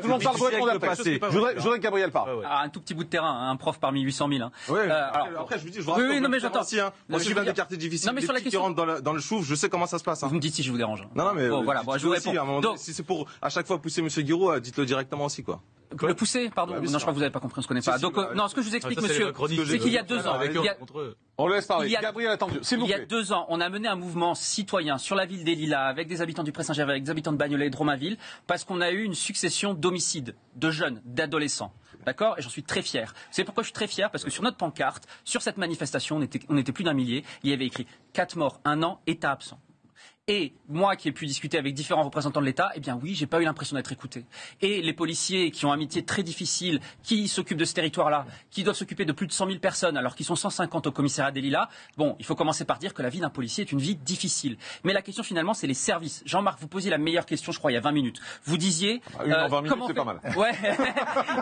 tout le monde parle, vous répondez après. Je voudrais que Gabriel parle. Un tout petit bout de terrain, un prof parmi 800 000. Après, je vous dis, je vous rassure. Oui, non, mais j'entends. Moi, je viens des quartiers difficiles, des petits qui rentrent dans le chouf, je sais comment ça se passe. Vous me dites si je vous dérange. Non, mais bon, voilà, je vous réponds. Donc, si c'est pour à chaque fois pousser M. Guiraud, dites-le directement aussi, quoi. Le pousser, pardon. Non, je crois que vous n'avez pas compris, on se connaît pas. Donc, non, ce que je vous explique, monsieur, c'est qu'il y a 2 ans. On laisse parler. Gabriel attendu, s'il vous plaît. Il y a 2 ans, on a mené un mouvement citoyen sur la ville des Lilas avec des habitants du Pré-Saint-Gervais, avec des habitants de Bagnolet et de Romainville, parce qu'on a eu une succession d'homicides, de jeunes, d'adolescents. D'accord? Et j'en suis très fier. Vous savez pourquoi je suis très fier? Parce que sur notre pancarte, sur cette manifestation, on était plus d'un millier, il y avait écrit 4 morts, 1 an, État absent. Et moi qui ai pu discuter avec différents représentants de l'État, eh bien oui, j'ai pas eu l'impression d'être écouté. Et les policiers qui ont un métier très difficile, qui s'occupent de ce territoire-là, qui doivent s'occuper de plus de 100 000 personnes alors qu'ils sont 150 au commissariat des Lilas, bon, il faut commencer par dire que la vie d'un policier est une vie difficile. Mais la question finalement, c'est les services. Jean-Marc, vous posiez la meilleure question, je crois, il y a 20 minutes. Vous disiez... en 20 minutes, c'est pas mal. Ouais.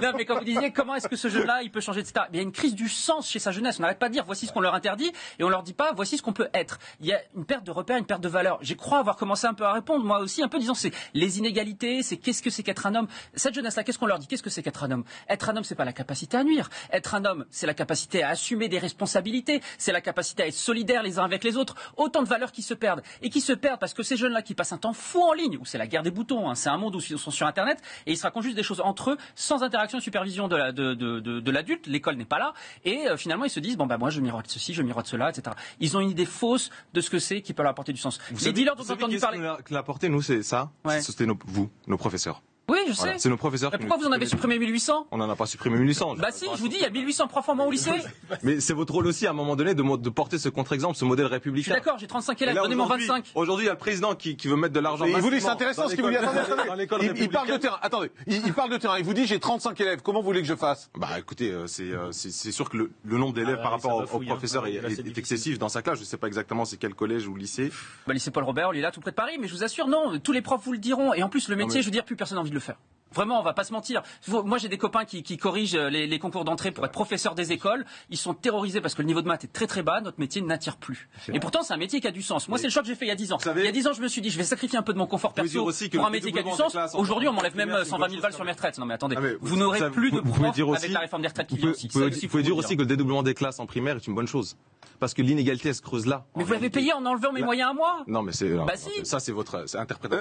Non, mais quand vous disiez, comment est-ce que ce jeune-là, il peut changer, etc. Il y a une crise du sens chez sa jeunesse. On n'arrête pas de dire, voici ce qu'on leur interdit, et on leur dit pas, voici ce qu'on peut être. Il y a une perte de repères, une perte de valeur. Je crois avoir commencé un peu à répondre, moi aussi, un peu disant, c'est les inégalités, c'est qu'est-ce que c'est qu'être un homme. Cette jeunesse-là, qu'est-ce qu'on leur dit? Qu'est-ce que c'est qu'être un homme? Être un homme, c'est pas la capacité à nuire. Être un homme, c'est la capacité à assumer des responsabilités, c'est la capacité à être solidaire les uns avec les autres. Autant de valeurs qui se perdent. Et qui se perdent parce que ces jeunes-là qui passent un temps fou en ligne, où c'est la guerre des boutons, hein, c'est un monde où ils sont sur Internet, et ils se racontent juste des choses entre eux, sans interaction et supervision de l'adulte, l'école n'est pas là, et finalement ils se disent, bon bah moi je miroite ceci, je miroite cela, etc. Ils ont une idée fausse de ce que c'est qui peut leur apporter du sens. Les dealers dont on a entendu parler... Que l'a porté, nous, c'est ça. Ouais. C'était nos professeurs. Oui, je sais. Voilà, c'est nos professeurs. Mais pourquoi vous en avez supprimé 1800? On n'en a pas supprimé 1800. Bah si, je vous dis, il y a 1800 profs en moins au lycée. Mais c'est votre rôle aussi, à un moment donné, de porter ce contre-exemple, ce modèle Je suis républicain. d'accord, j'ai 35 élèves, donnez-moi 25. Aujourd'hui, il y a le président qui veut mettre de l'argent. Et vous dites, c'est intéressant ce qu'il vous dit. Attendez. Il parle de terrain. Attendez. Il parle de terrain. Il vous dit, j'ai 35 élèves. Comment vous voulez que je fasse? Bah écoutez, c'est sûr que le nombre d'élèves par rapport au professeur est excessif dans sa classe. Je sais pas exactement c'est quel collège ou lycée. Bah lycée Paul Robert, on est là tout près de Paris, mais je vous assure, non, tous les profs vous le diront. Et en plus, le métier, je veux dire, plus personne n'a envie de le faire. Vraiment, on va pas se mentir. Moi, j'ai des copains qui corrigent les concours d'entrée pour être professeurs des écoles. Ils sont terrorisés parce que le niveau de maths est très très bas. Notre métier n'attire plus. Et pourtant, c'est un métier qui a du sens. Moi, c'est le choix que j'ai fait il y a 10 ans. Il y a 10 ans, je me suis dit, je vais sacrifier un peu de mon confort perso pour un métier qui a du sens. Aujourd'hui, on m'enlève même 120 000 balles sur mes retraites. Non, mais attendez, vous n'aurez plus de profs avec la réforme des retraites qui vient aussi. Vous pouvez dire aussi que le dédoublement des classes en primaire est une bonne chose. Parce que l'inégalité, elle se creuse là. Mais vous l'avez payé en enlevant mes moyens à moi. Non, mais c'est... Bah si. Ça, c'est votre interprétation.